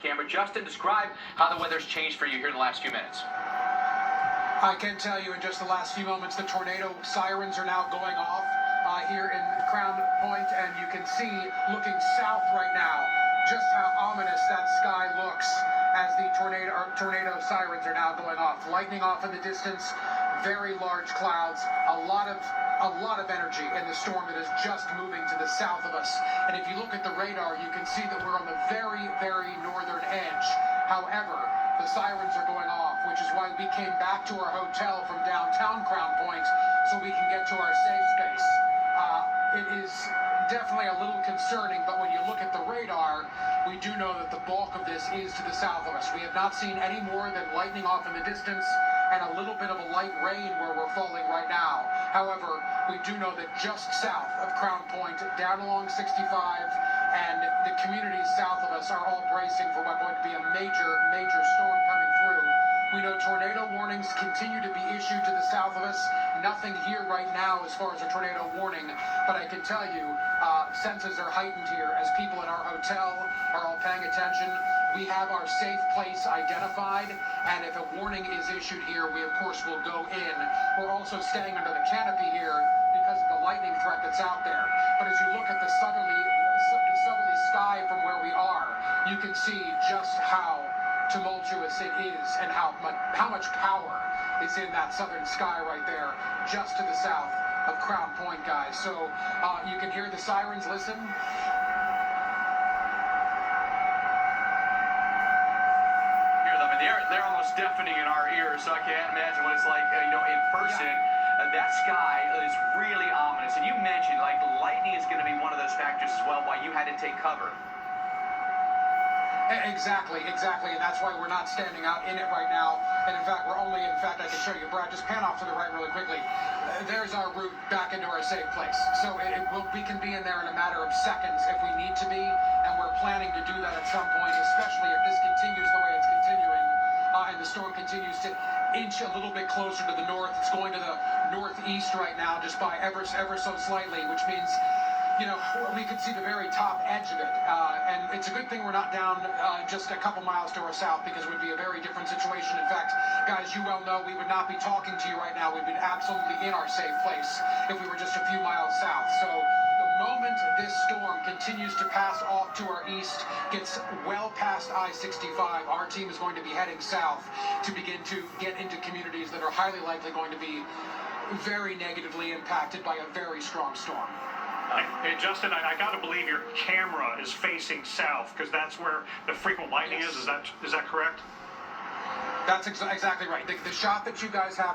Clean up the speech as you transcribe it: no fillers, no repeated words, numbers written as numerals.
Camera. Justin, describe how the weather's changed for you here in the last few minutes. I can tell you in just the last few moments, the tornado sirens are now going off here in Crown Point, and you can see, looking south right now, just how ominous that sky looks as the tornado sirens are now going off. Lightning off in the distance, very large clouds, a lot of energy in the storm that is just moving to the south of us. And if you look at the radar, you can see that we're on the very, very northern edge. However, the sirens are going off, which is why we came back to our hotel from downtown Crown Point so we can get to our safe space. It is definitely a little concerning, but when you look at the radar, we do know that the bulk of this is to the south of us. We have not seen any more than lightning off in the distance and a little bit of a light rain where we're falling right now. However, we do know that just south of Crown Point, down along 65, and the communities south of us are all bracing for what's going to be a major storm coming through. We know tornado warnings continue to be issued to the south of us. Nothing here right now as far as a tornado warning, but I can tell you, senses are heightened here as people in our hotel are all paying attention. We have our safe place identified, and if a warning is issued here, we of course will go in. We're also staying under the canopy here because of the lightning threat that's out there. But as you look at the southerly sky from where we are, you can see just how tumultuous it is and how much power is in that southern sky right there, just to the south of Crown Point, guys. So you can hear the sirens. Listen. Hear them, and they're almost deafening in our ears, so I can't imagine what it's like, in person. Yeah. That sky is really ominous, and you mentioned like lightning is going to be one of those factors as well, why you had to take cover. Exactly, and that's why we're not standing out in it right now. And in fact, I can show you, Brad, just pan off to the right really quickly. There's our route back into our safe place. So we can be in there in a matter of seconds if we need to be, and we're planning to do that at some point, especially if this continues the way it's continuing, and the storm continues to inch a little bit closer to the north. It's going to the northeast right now, just by ever so slightly, which means, we can see the very top edge of it, and it's a good thing we're not down just a couple miles to our south, because it would be a very different situation. In fact, guys, you well know we would not be talking to you right now. We'd be absolutely in our safe place if we were just a few miles south. So the moment this storm continues to pass off to our east, gets well past I-65, our team is going to be heading south to begin to get into communities that are highly likely going to be very negatively impacted by a very strong storm. Hey, Justin, I got to believe your camera is facing south because that's where the frequent lightning is. Is that correct? That's exactly right. The shot that you guys have